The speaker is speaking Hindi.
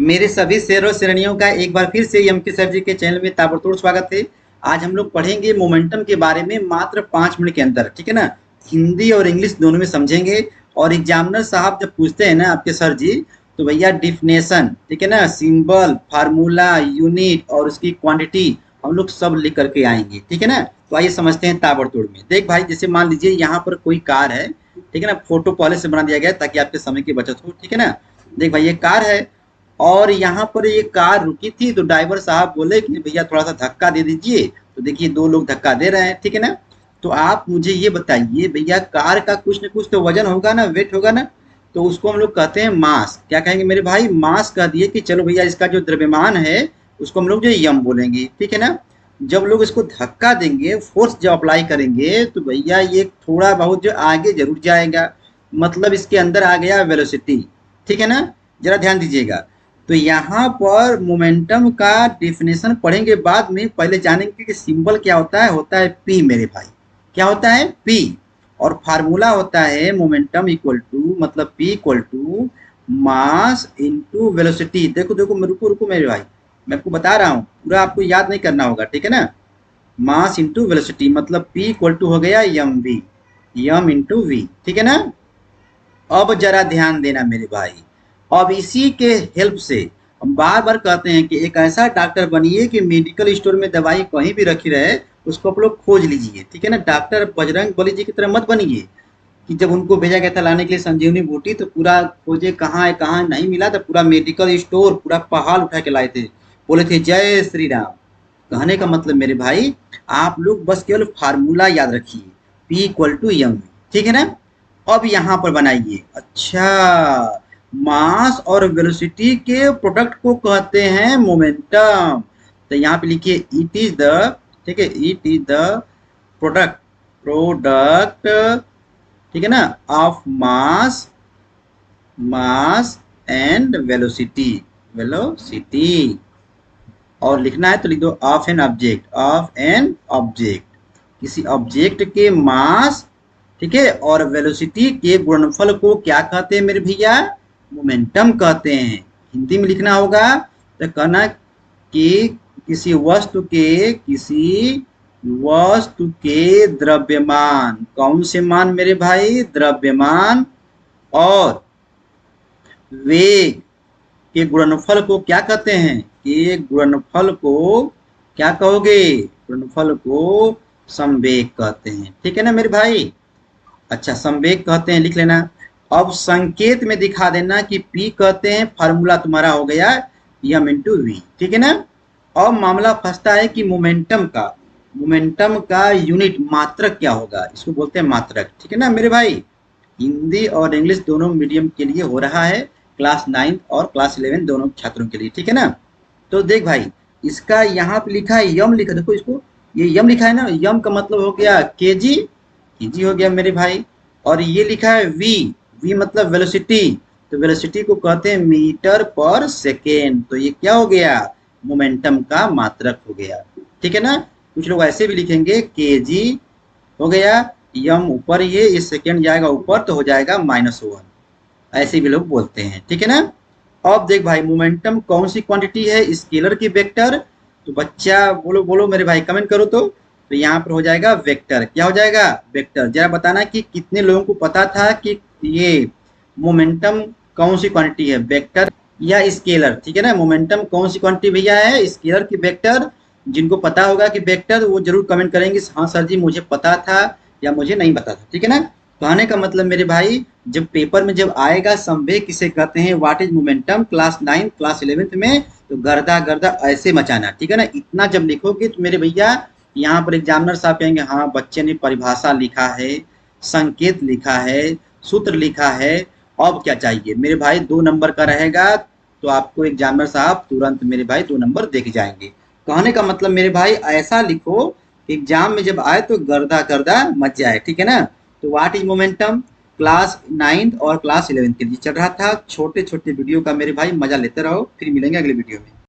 मेरे सभी शेर और शेरनियों का एक बार फिर से एम के सर जी के चैनल में ताबड़तोड़ स्वागत है। आज हम लोग पढ़ेंगे मोमेंटम के बारे में मात्र 5 मिनट के अंदर, ठीक है ना। हिंदी और इंग्लिश दोनों में समझेंगे। और एग्जामिनर साहब जब पूछते हैं ना आपके सर जी, तो भैया डिफिनेशन, ठीक है ना, सिंबल, फार्मूला, यूनिट और उसकी क्वांटिटी हम लोग सब लिख करके आएंगे, ठीक है ना। तो आइए समझते हैं ताबड़तोड़ में। देख भाई, जैसे मान लीजिए यहाँ पर कोई कार है, ठीक है ना। फोटो पहले से बना दिया गया है ताकि आपके समय की बचत हो, ठीक है ना। देख भाई, ये कार है और यहाँ पर ये कार रुकी थी, तो ड्राइवर साहब बोले कि भैया थोड़ा सा धक्का दे दीजिए। तो देखिए दो लोग धक्का दे रहे हैं, ठीक है ना। तो आप मुझे ये बताइए भैया, कार का कुछ न कुछ तो वजन होगा ना, वेट होगा ना। तो उसको हम लोग कहते हैं मास। क्या कहेंगे मेरे भाई? मास कह दिए कि चलो भैया इसका जो द्रव्यमान है उसको हम लोग जो यम बोलेंगे, ठीक है ना। जब लोग इसको धक्का देंगे, फोर्स जब अप्लाई करेंगे, तो भैया ये थोड़ा बहुत जो आगे जरूर जाएगा। मतलब इसके अंदर आ गया वेलोसिटी, ठीक है ना। जरा ध्यान दीजिएगा। तो यहाँ पर मोमेंटम का डेफिनेशन पढ़ेंगे बाद में, पहले जानेंगे कि सिंबल क्या होता है पी मेरे भाई। क्या होता है? पी। और फार्मूला होता है मोमेंटम इक्वल टू, मतलब P equal to mass into velocity. देखो देखो, रुको रुको मेरे भाई, मैं आपको बता रहा हूँ, पूरा आपको याद नहीं करना होगा, ठीक है ना। मास इंटू वेलोसिटी मतलब पी इक्वल टू हो गया m v, m into v, ठीक है ना। अब जरा ध्यान देना मेरे भाई। अब इसी के हेल्प से हम बार बार कहते हैं कि एक ऐसा डॉक्टर बनिए कि मेडिकल स्टोर में दवाई कहीं भी रखी रहे, उसको आप लोग खोज लीजिए, ठीक है ना। डॉक्टर बजरंग बली जी की तरह मत बनिए कि जब उनको भेजा गया था लाने के लिए संजीवनी बूटी, तो पूरा खोजे कहाँ है कहाँ नहीं मिला, तो पूरा मेडिकल स्टोर पूरा पहाड़ उठा के लाए थे, बोले थे जय श्री राम। कहने का मतलब मेरे भाई, आप लोग बस केवल फार्मूला याद रखिए, पी इक्वल टू एम, ठीक है ना। अब यहाँ पर बनाइए। अच्छा, मास और वेलोसिटी के प्रोडक्ट को कहते हैं मोमेंटम। तो यहाँ पे लिखिए इट इज द, ठीक है, it is the product, product, ठीक है ना, of mass, mass and velocity, velocity. और लिखना है तो लिख दो of an object, of an object, किसी ऑब्जेक्ट के मास, ठीक है, और वेलोसिटी के गुणनफल को क्या कहते हैं मेरे भैया? मोमेंटम कहते हैं। हिंदी में लिखना होगा तो कहना कि किसी वस्तु के, किसी वस्तु के द्रव्यमान, कौन से मान मेरे भाई? द्रव्यमान और वेग के गुणनफल को क्या कहते हैं? कि गुणनफल को क्या कहोगे? गुणनफल को संवेग कहते हैं, ठीक है ना मेरे भाई। अच्छा, संवेग कहते हैं, लिख लेना। अब संकेत में दिखा देना कि पी कहते हैं, फार्मूला तुम्हारा हो गया एम इंटू वी, ठीक है ना। अब मामला फंसता है कि मोमेंटम का यूनिट मात्रक क्या होगा? इसको बोलते हैं मात्रक, ठीक है ना मेरे भाई। हिंदी और इंग्लिश दोनों मीडियम के लिए हो रहा है, क्लास 9 और क्लास 11 दोनों छात्रों के लिए, ठीक है ना। तो देख भाई, इसका यहाँ पे लिखा है यम, लिखा देखो इसको, ये यम लिखा है ना, यम का मतलब हो गया केजी, केजी हो गया मेरे भाई। और ये लिखा है वी, वी मतलब वेलोसिटी, तो वेलोसिटी को कहते हैं मीटर पर सेकेंड। तो ये क्या हो गया? मोमेंटम का मात्रक हो गया, ठीक है ना। कुछ लोग ऐसे भी लिखेंगे केजी हो गया, यम ऊपर, ये सेकेंड जाएगा ऊपर तो हो जाएगा -1, ऐसे भी लोग बोलते हैं, ठीक है ना। अब देख भाई, मोमेंटम कौन सी क्वांटिटी है? स्केलर की वेक्टर? तो बच्चा बोलो बोलो मेरे भाई, कमेंट करो तो यहाँ पर हो जाएगा वेक्टर। क्या हो जाएगा? वेक्टर। जरा बताना कि कितने लोगों को पता था कि ये मोमेंटम कौन सी क्वांटिटी है, वेक्टर या स्केलर, ठीक है ना। मोमेंटम कौन सी क्वांटिटी भैया है? स्केलर की वेक्टर। जिनको पता होगा कि वेक्टर, वो जरूर कमेंट करेंगे हाँ सर जी मुझे पता था या मुझे नहीं पता था, ठीक है ना। कहने का मतलब मेरे भाई, जब पेपर में जब आएगा संवेग किसे कहते हैं, what is momentum, class 9 class 11 में, तो गर्दा गर्दा ऐसे मचाना, ठीक है ना। इतना जब लिखोगे तो मेरे भैया यहाँ पर एग्जामिनर साहब कहेंगे हाँ बच्चे ने परिभाषा लिखा है, संकेत लिखा है, सूत्र लिखा है, अब क्या चाहिए मेरे भाई? 2 नंबर का रहेगा तो आपको एग्जामिनर साहब तुरंत मेरे भाई 2 नंबर दे के जाएंगे। कहने का मतलब मेरे भाई, ऐसा लिखो कि एग्जाम में जब आए तो गर्दा गर्दा मच जाए, ठीक है ना। तो व्हाट इज मोमेंटम क्लास 9 और क्लास 11 के लिए चल रहा था। छोटे छोटे वीडियो का मेरे भाई मजा लेते रहो, फिर मिलेंगे अगले वीडियो में।